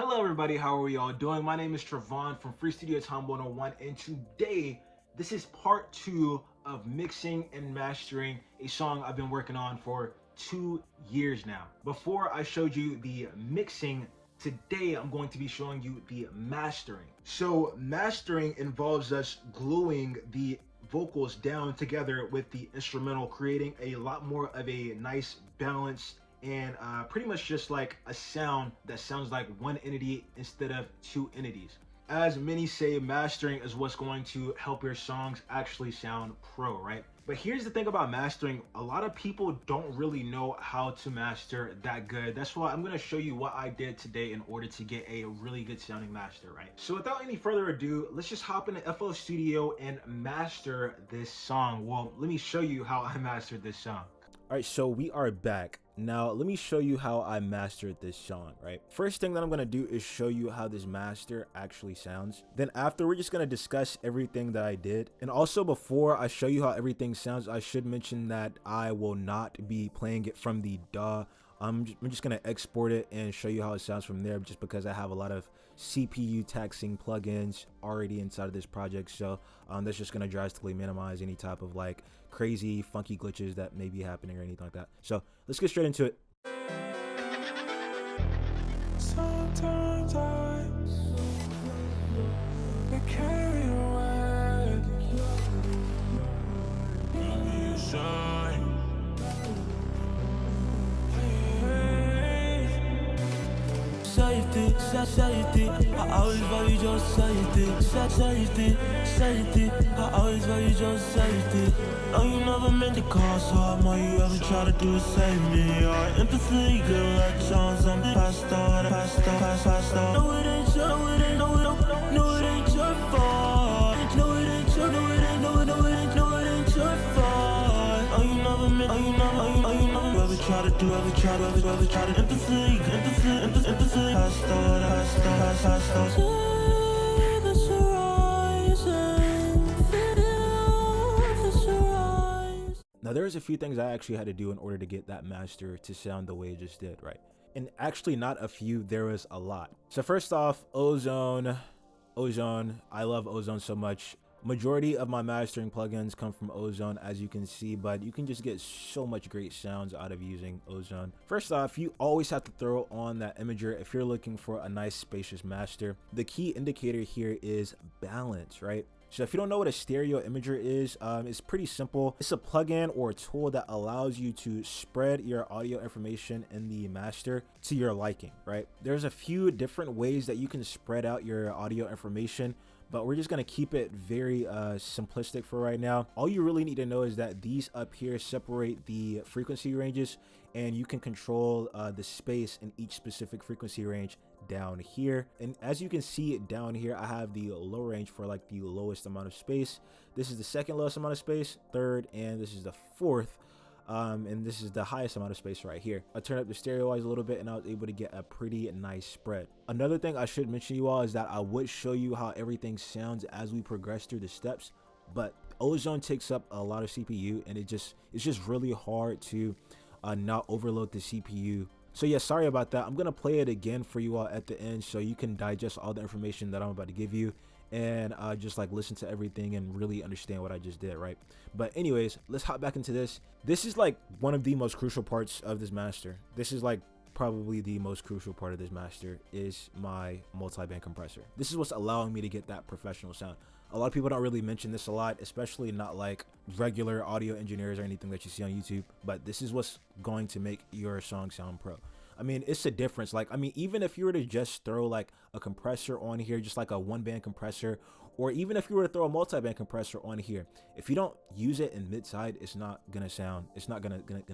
Hello everybody, how are y'all doing? My name is Travon from Free Studio Time 101, and today this is part 2 of mixing and mastering a song I've been working on for 2 years now. Before I showed you the mixing, today I'm going to be showing you the mastering. So mastering involves us gluing the vocals down together with the instrumental, creating a lot more of a nice balanced and pretty much just like a sound that sounds like one entity instead of two entities. As many say, mastering is what's going to help your songs actually sound pro, right? But here's the thing about mastering: a lot of people don't really know how to master that good. That's why I'm going to show you what I did today in order to get a really good sounding master, right? So without any further ado, let's just hop into FL Studio and master this song. Well, let me show you how I mastered this song. All right, so we are back. Now, let me show you how I mastered this song, right? First thing that I'm going to do is show you how this master actually sounds. Then after, we're just going to discuss everything that I did. And also, before I show you how everything sounds, I should mention that I will not be playing it from the DAW. I'm just going to export it and show you how it sounds from there, just because I have a lot of CPU taxing plugins already inside of this project. So that's just going to drastically minimize any type of like crazy funky glitches that may be happening or anything like that. So let's get straight into it. Sometimes I carry away. You shine. Safety, I always value your safety. Safety, I always value your safety. No, you never meant to cause harm. All you ever try to do is save me. Your empathy, good like on something passed on. No, it ain't your, no, it ain't your fault. No, it ain't your, no, it ain't your fault. Oh, you never meant, ever try to do, ever try to empathy, passed on. Now, there's a few things I actually had to do in order to get that master to sound the way it just did, right? And actually not a few, there was a lot. So first off, Ozone, I love Ozone so much. Majority of my mastering plugins come from Ozone, as you can see, but you can just get so much great sounds out of using Ozone. First off, you always have to throw on that imager if you're looking for a nice spacious master. The key indicator here is balance, right? So if you don't know what a stereo imager is, it's pretty simple. It's a plugin or a tool that allows you to spread your audio information in the master to your liking, right? There's a few different ways that you can spread out your audio information, but we're just going to keep it very simplistic for right now. All you really need to know is that these up here separate the frequency ranges, and you can control the space in each specific frequency range down here. And as you can see down here, I have the low range for like the lowest amount of space. This is the second lowest amount of space, third, and this is the fourth. And this is the highest amount of space right here. I turned up the stereo wise a little bit, and I was able to get a pretty nice spread. Another thing I should mention to you all is that I would show you how everything sounds as we progress through the steps, but Ozone takes up a lot of CPU, and it's just really hard to not overload the CPU. So yeah, sorry about that. I'm gonna play it again for you all at the end so you can digest all the information that I'm about to give you, and just like listen to everything and really understand what I just did, right? But anyways, let's hop back into this. This is like one of the most crucial parts of this master. This is like probably the most crucial part of this master is my multi-band compressor. This is what's allowing me to get that professional sound. A lot of people don't really mention this a lot, especially not like regular audio engineers or anything that you see on YouTube, but this is what's going to make your song sound pro. I mean, it's a difference. Like, I mean, even if you were to just throw like a compressor on here, just like a one band compressor, or even if you were to throw a multi-band compressor on here, if you don't use it in mid-side, it's not gonna sound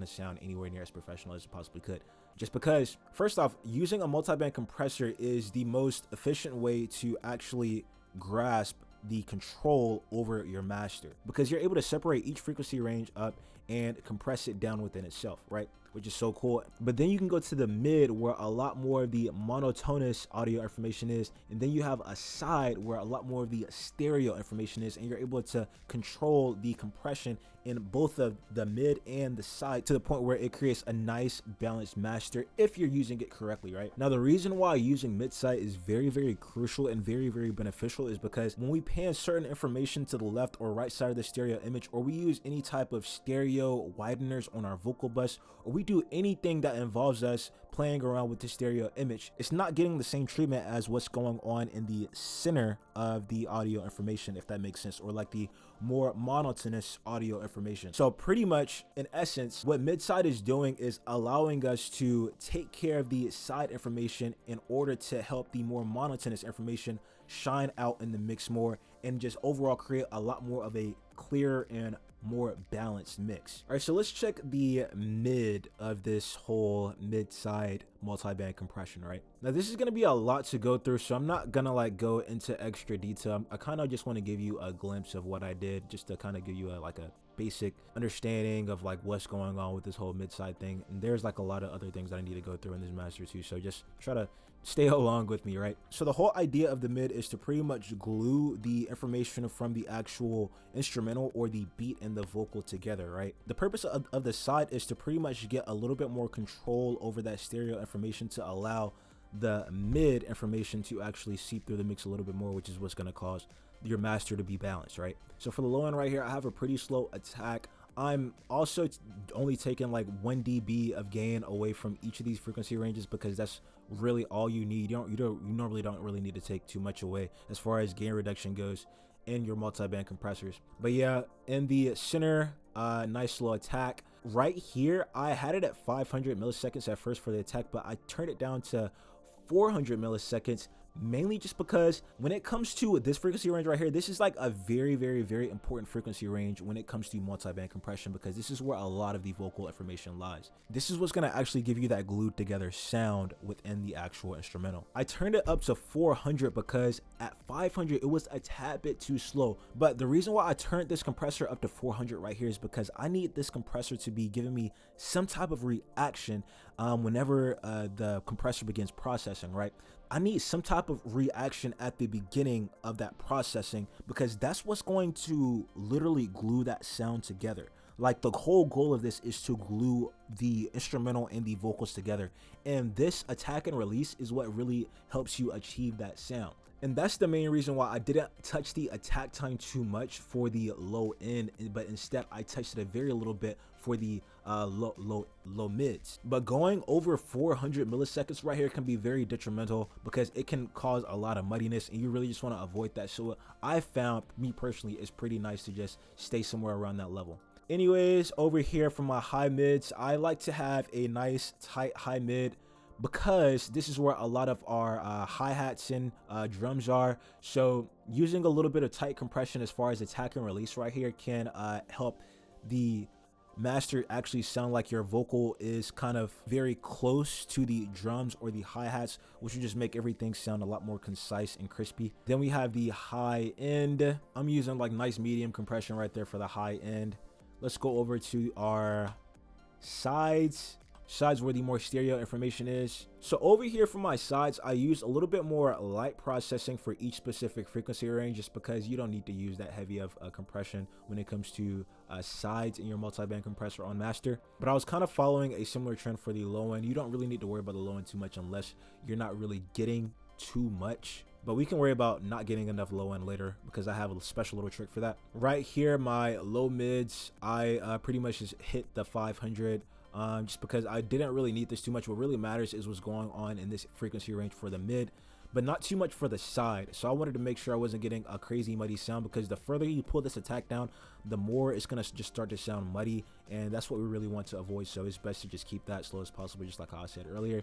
sound anywhere near as professional as it possibly could. Just because, first off, using a multi-band compressor is the most efficient way to actually grasp the control over your master, because you're able to separate each frequency range up and compress it down within itself, right? which is so cool. But then you can go to the mid where a lot more of the monotonous audio information is, and then you have a side where a lot more of the stereo information is, and you're able to control the compression in both of the mid and the side to the point where it creates a nice balanced master if you're using it correctly, right? Now, the reason why using mid side is very, very crucial and very, very beneficial is because when we pan certain information to the left or right side of the stereo image, or we use any type of stereo wideners on our vocal bus, or we do anything that involves us playing around with the stereo image, it's not getting the same treatment as what's going on in the center of the audio information, if that makes sense, or like the more monotonous audio information. So pretty much in essence, what mid-side is doing is allowing us to take care of the side information in order to help the more monotonous information shine out in the mix more and just overall create a lot more of a clearer and more balanced mix. All right, so let's check the mid of this whole mid-side multi-band compression. Right now, this is going to be a lot to go through, so I'm not gonna like go into extra detail. I kind of just want to give you a glimpse of what I did, just to kind of give you a basic understanding of like what's going on with this whole mid-side thing. And there's like a lot of other things that I need to go through in this master too, so just try to stay along with me, right? So the whole idea of the mid is to pretty much glue the information from the actual instrumental or the beat and the vocal together, right? The purpose of the side is to pretty much get a little bit more control over that stereo information to allow the mid information to actually seep through the mix a little bit more, which is what's going to cause your master to be balanced, right? So for the low end right here, I have a pretty slow attack. I'm also only taking like 1 dB of gain away from each of these frequency ranges because that's really all you need. You normally don't really need to take too much away as far as gain reduction goes in your multi-band compressors. But yeah, in the center, nice slow attack. Right here, I had it at 500 milliseconds at first for the attack, but I turned it down to 400 milliseconds, mainly just because when it comes to this frequency range right here, this is like a very, very, very important frequency range when it comes to multi-band compression, because this is where a lot of the vocal information lies. This is what's going to actually give you that glued together sound within the actual instrumental. I turned it up to 400 because at 500 it was a tad bit too slow, but the reason why I turned this compressor up to 400 right here is because I need this compressor to be giving me some type of reaction whenever the compressor begins processing, right? I need some type of reaction at the beginning of that processing, because that's what's going to literally glue that sound together. Like, the whole goal of this is to glue the instrumental and the vocals together, and this attack and release is what really helps you achieve that sound. And that's the main reason why I didn't touch the attack time too much for the low end, but instead I touched it a very little bit for the low mids. But going over 400 milliseconds right here can be very detrimental because it can cause a lot of muddiness, and you really just want to avoid that. So I found, me personally, it's pretty nice to just stay somewhere around that level. Anyways, over here for my high mids, I like to have a nice tight high mid, because this is where a lot of our hi-hats and drums are. So using a little bit of tight compression as far as attack and release right here can help the master actually sound like your vocal is kind of very close to the drums or the hi-hats, which will just make everything sound a lot more concise and crispy. Then we have the high end. I'm using like nice medium compression right there for the high end. Let's go over to our sides where the more stereo information is. So over here for my sides, I use a little bit more light processing for each specific frequency range, just because you don't need to use that heavy of compression when it comes to sides in your multi-band compressor on master. But I was kind of following a similar trend for the low end. You don't really need to worry about the low end too much unless you're not really getting too much, but we can worry about not getting enough low end later, because I have a special little trick for that. Right here, my low mids, I pretty much just hit the 500 just because I didn't really need this too much. What really matters is what's going on in this frequency range for the mid, but not too much for the side. So I wanted to make sure I wasn't getting a crazy muddy sound, because the further you pull this attack down, the more it's gonna just start to sound muddy, and that's what we really want to avoid. So it's best to just keep that slow as possible, just like how I said earlier.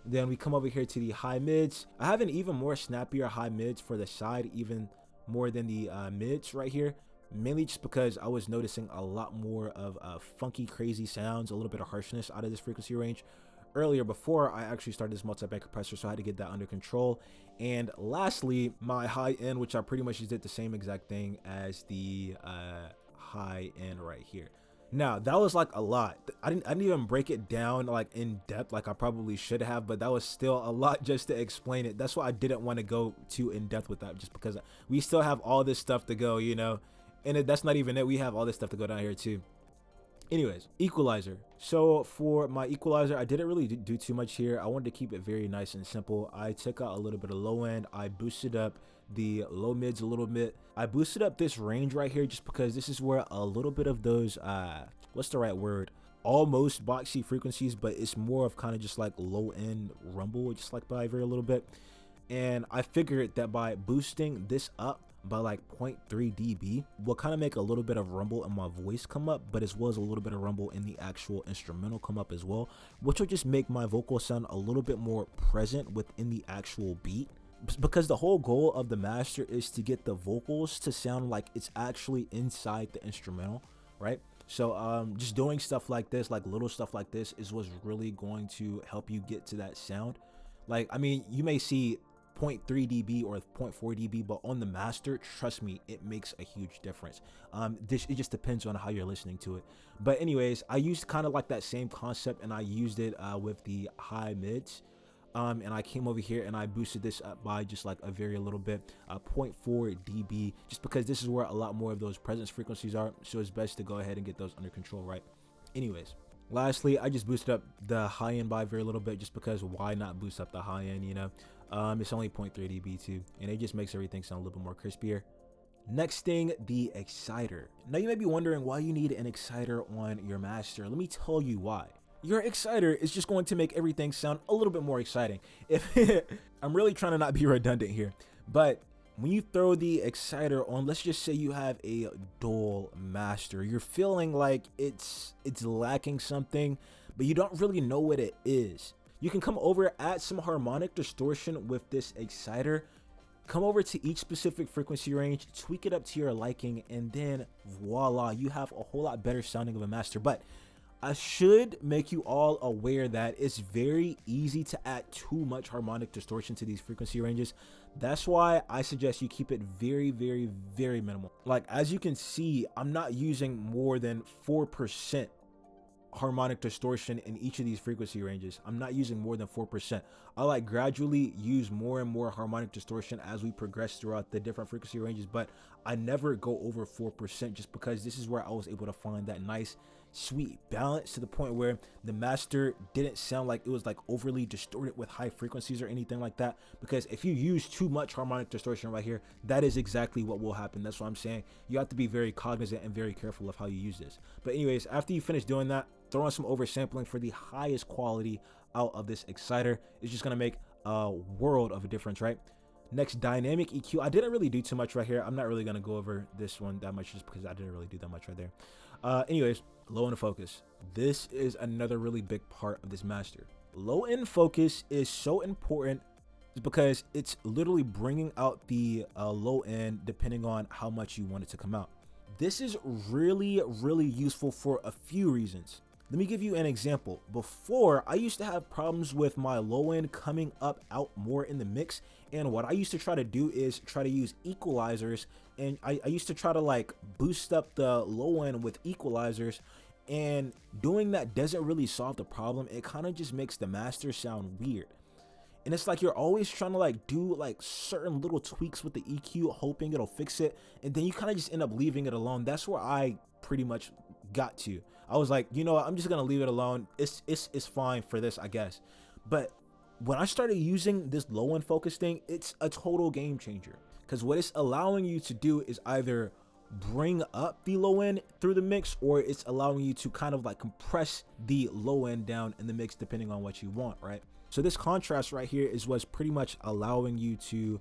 Then we come over here to the high mids. I have an even more snappier high mids for the side, even more than the mids right here, mainly just because I was noticing a lot more of funky, crazy sounds, a little bit of harshness out of this frequency range earlier before I actually started this multi-band compressor, so I had to get that under control. And lastly, my high end, which I pretty much just did the same exact thing as the high end right here. Now that was like a lot. I didn't even break it down like in depth like I probably should have, but that was still a lot just to explain it. That's why I didn't want to go too in depth with that, just because we still have all this stuff to go, you know. And that's not even it. We have all this stuff to go down here too. Anyways, equalizer. So for my equalizer, I didn't really do too much here. I wanted to keep it very nice and simple. I took out a little bit of low end. I boosted up the low mids a little bit. I boosted up this range right here just because this is where a little bit of those what's the right word, almost boxy frequencies, but it's more of kind of just like low end rumble, just like by very little bit. And I figured that by boosting this up by like 0.3 dB will kind of make a little bit of rumble in my voice come up, but as well as a little bit of rumble in the actual instrumental come up as well, which will just make my vocal sound a little bit more present within the actual beat, because the whole goal of the master is to get the vocals to sound like it's actually inside the instrumental, right? So just doing stuff like this, like little stuff like this, is what's really going to help you get to that sound. Like, I mean, you may see 0.3 dB or 0.4 dB, but on the master, trust me, it makes a huge difference. It just depends on how you're listening to it. But anyways, I used kind of like that same concept, and I used it with the high mids. And I came over here and I boosted this up by just like a very little bit, 0.4 dB, just because this is where a lot more of those presence frequencies are. So it's best to go ahead and get those under control, right? Anyways, lastly, I just boosted up the high end by a very little bit, just because why not boost up the high end, you know? It's only 0.3 dB too, and it just makes everything sound a little bit more crispier. Next thing, the exciter. Now you may be wondering why you need an exciter on your master. Let me tell you why. Your exciter is just going to make everything sound a little bit more exciting. If I'm really trying to not be redundant here, but when you throw the exciter on, let's just say you have a dull master, you're feeling like it's lacking something, but you don't really know what it is. You can come over, add some harmonic distortion with this exciter, come over to each specific frequency range, tweak it up to your liking, and then voila, you have a whole lot better sounding of a master. But I should make you all aware that it's very easy to add too much harmonic distortion to these frequency ranges. That's why I suggest you keep it very, very, very minimal. Like, as you can see, I'm not using more than 4% harmonic distortion in each of these frequency ranges. I'm not using more than 4%. I like gradually use more and more harmonic distortion as we progress throughout the different frequency ranges, but I never go over 4%, just because this is where I was able to find that nice sweet balance to the point where the master didn't sound like it was like overly distorted with high frequencies or anything like that. Because if you use too much harmonic distortion right here, that is exactly what will happen. That's what I'm saying. You have to be very cognizant and very careful of how you use this. But anyways, after you finish doing that, throw on some oversampling for the highest quality out of this exciter. It's just gonna make a world of a difference, right? Next, dynamic EQ. I didn't really do too much right here. I'm not really gonna go over this one that much just because I didn't really do that much right there. Anyways, low end focus. This is another really big part of this master. Low end focus is so important because it's literally bringing out the low end depending on how much you want it to come out. This is really, really useful for a few reasons. Let me give you an example. Before, I used to have problems with my low end coming up out more in the mix, and what I used to try to do is try to use equalizers, and I used to try to like boost up the low end with equalizers, and doing that doesn't really solve the problem. It kind of just makes the master sound weird. And it's like you're always trying to like do like certain little tweaks with the EQ, hoping it'll fix it, and then you kind of just end up leaving it alone. That's where I pretty much got to. I was like, you know what, I'm just gonna leave it alone. It's fine for this, I guess. But when I started using this low end focus thing, it's a total game changer, because what it's allowing you to do is either bring up the low end through the mix, or it's allowing you to kind of like compress the low end down in the mix depending on what you want, right? So this contrast right here is what's pretty much allowing you to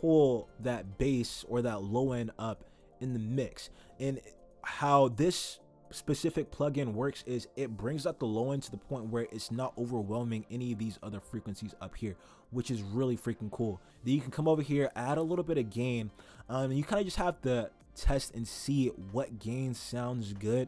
pull that bass or that low end up in the mix. And how this specific plugin works is it brings up the low end to the point where it's not overwhelming any of these other frequencies up here, which is really freaking cool. Then you can come over here, add a little bit of gain, and you kind of just have to test and see what gain sounds good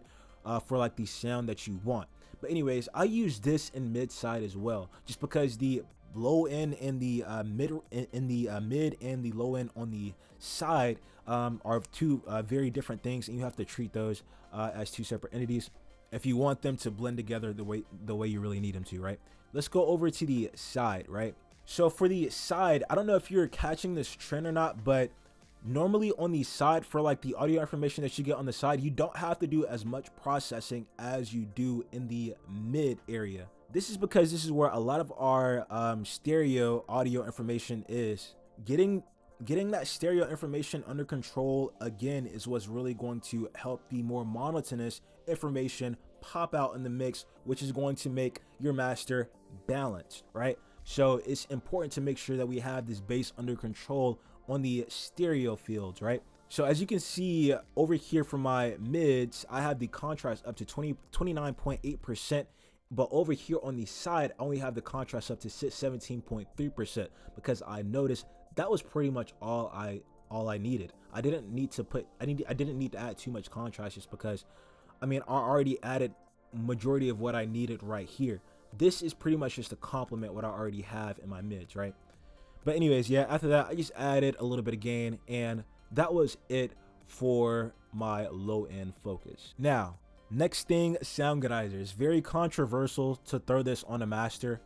for like the sound that you want. But anyways, I use this in mid side as well, just because the low end and the mid mid and the low end on the side are two very different things, and you have to treat those as two separate entities if you want them to blend together the way you really need them to, right? Let's go over to the side, right? So for the side, I don't know if you're catching this trend or not, but normally on the side, for like the audio information that you get on the side, you don't have to do as much processing as you do in the mid area. This is because this is where a lot of our stereo audio information is. Getting that stereo information under control again is what's really going to help the more monotonous information pop out in the mix, which is going to make your master balanced, right? So it's important to make sure that we have this bass under control on the stereo fields, right? So as you can see over here for my mids, I have the contrast up to 29.8%, but over here on the side, I only have the contrast up to 17.3% because I noticed that was pretty much all I needed. I didn't need to add too much contrast, just because I mean I already added majority of what I needed right here. This is pretty much just to complement what I already have in my mids, right? But anyways, yeah, after that I just added a little bit of gain, and that was it for my low end focus. Now next thing, Soundgoodizers. Very controversial to throw this on a master.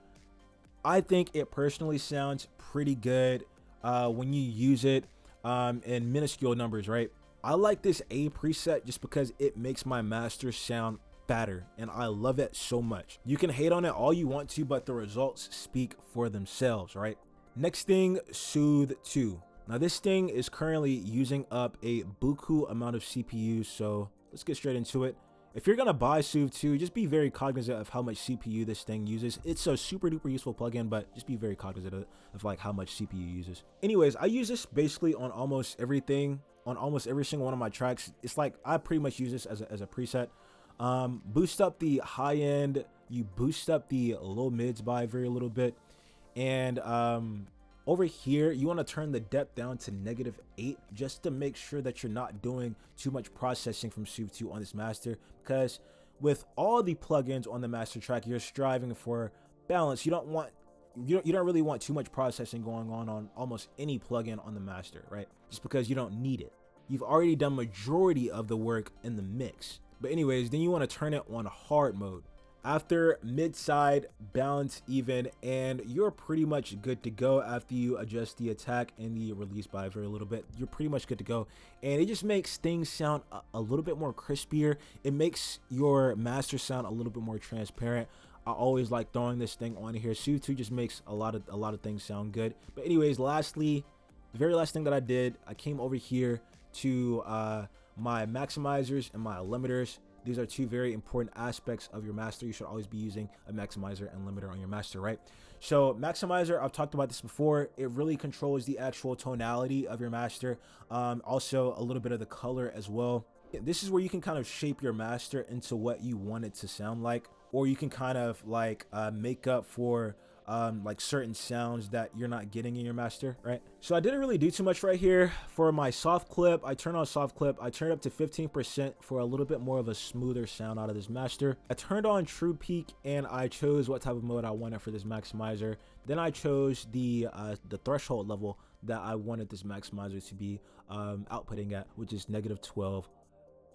I think it personally sounds pretty good when you use it in minuscule numbers, right? I like this A preset just because it makes my master sound fatter, and I love it so much. You can hate on it all you want to, but the results speak for themselves, right? Next thing, Soothe 2. Now this thing is currently using up a buku amount of CPU, so let's get straight into it. If you're gonna buy Soothe 2, just be very cognizant of how much CPU this thing uses. It's a super duper useful plugin, but just be very cognizant of like how much CPU uses. Anyways, I use this basically on almost everything, on almost every single one of my tracks. It's like I pretty much use this as a preset. Boost up the high end, you boost up the low mids by a very little bit, and over here you want to turn the depth down to -8 just to make sure that you're not doing too much processing from Soothe 2 on this master, because with all the plugins on the master track, you're striving for balance. You don't really want too much processing going on almost any plugin on the master, right? Just because you don't need it. You've already done majority of the work in the mix. But anyways, then you want to turn it on hard mode. After mid side, balance even, and you're pretty much good to go. After you adjust the attack and the release by a very little bit, you're pretty much good to go. And it just makes things sound a little bit more crispier. It makes your master sound a little bit more transparent. I always like throwing this thing on here. Soothe 2 just makes a lot of things sound good. But anyways, lastly, the very last thing that I did, I came over here to my maximizers and my limiters. These are two very important aspects of your master. You should always be using a maximizer and limiter on your master, right? So maximizer, I've talked about this before. It really controls the actual tonality of your master. Also a little bit of the color as well. This is where you can kind of shape your master into what you want it to sound like, or you can kind of like make up for like certain sounds that you're not getting in your master, right? So I didn't really do too much right here. For my soft clip, I turned on soft clip. I turned up to 15% for a little bit more of a smoother sound out of this master. I turned on True Peak, and I chose what type of mode I wanted for this maximizer. Then I chose the threshold level that I wanted this maximizer to be outputting at, which is -12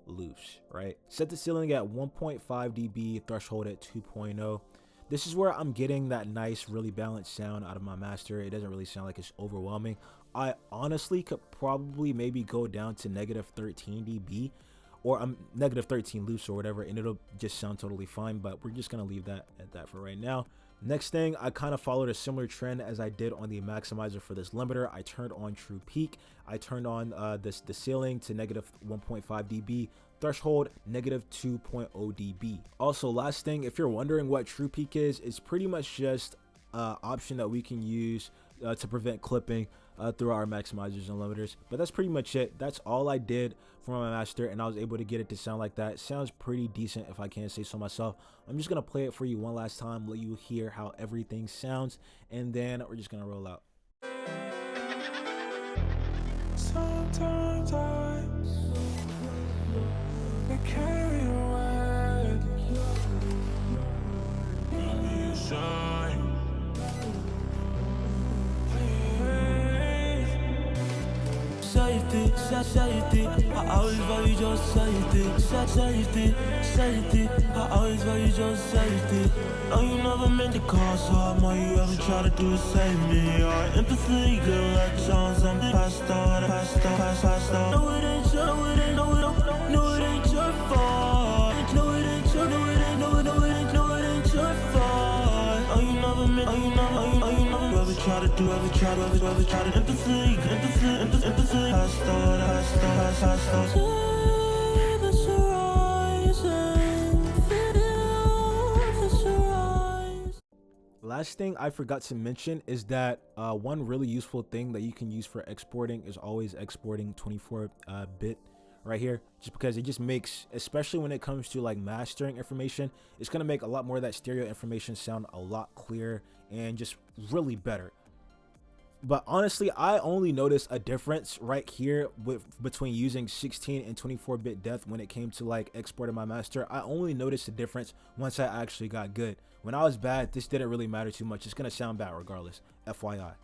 loose, right? Set the ceiling at 1.5 dB, threshold at 2.0. This is where I'm getting that nice, really balanced sound out of my master. It doesn't really sound like it's overwhelming. I honestly could probably maybe go down to -13 dB, or -13 loose or whatever, and it'll just sound totally fine, but we're just gonna leave that at that for right now. Next thing, I kind of followed a similar trend as I did on the maximizer for this limiter. I turned on True Peak. I turned on the ceiling to -1.5 dB, threshold -2.0 dB. Also, last thing, if you're wondering what True Peak is, it's pretty much just an option that we can use to prevent clipping through our maximizers and limiters. But that's pretty much it. That's all I did for my master, and I was able to get it to sound like that. It sounds pretty decent, if I can't say so myself. I'm just gonna play it for you one last time, let you hear how everything sounds, and then we're just gonna roll out. Sometimes I get carried away. Give me a sign. I always value your safety. I always value your safety. No, you never meant to cause harm. All you ever try to do is save me. Your empathy, good luck, Jones. I'm passed out. No, it ain't your, no, it ain't, no, it ain't your fault. No, it ain't your, no, it ain't, no, it ain't your fault. Oh, you never meant, ever try to do, ever try to empathy, passed out. See the horizon, feel the horizon. Last thing I forgot to mention is that one really useful thing that you can use for exporting is always exporting 24-bit right here, just because it just makes, especially when it comes to like mastering information, it's going to make a lot more of that stereo information sound a lot clearer and just really better. But honestly, I only noticed a difference right here between using 16 and 24-bit depth when it came to like exporting my master. I only noticed the difference once I actually got good. When I was bad, this didn't really matter too much. It's gonna sound bad regardless, FYI.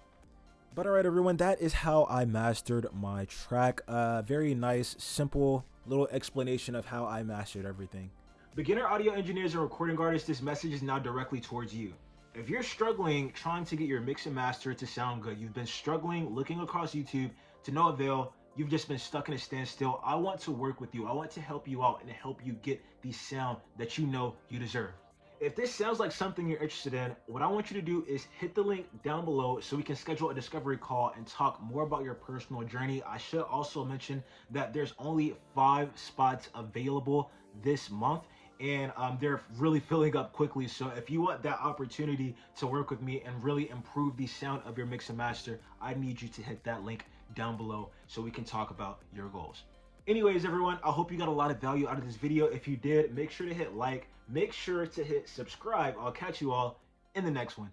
But alright everyone, that is how I mastered my track. Very nice, simple little explanation of how I mastered everything. Beginner audio engineers and recording artists, this message is now directly towards you. If you're struggling trying to get your mix and master to sound good, you've been struggling looking across YouTube to no avail, you've just been stuck in a standstill, I want to work with you. I want to help you out and help you get the sound that you know you deserve. If this sounds like something you're interested in, what I want you to do is hit the link down below so we can schedule a discovery call and talk more about your personal journey. I should also mention that there's only 5 spots available this month, and they're really filling up quickly. So if you want that opportunity to work with me and really improve the sound of your mix and master, I need you to hit that link down below so we can talk about your goals. Anyways, everyone, I hope you got a lot of value out of this video. If you did, make sure to hit like, make sure to hit subscribe. I'll catch you all in the next one.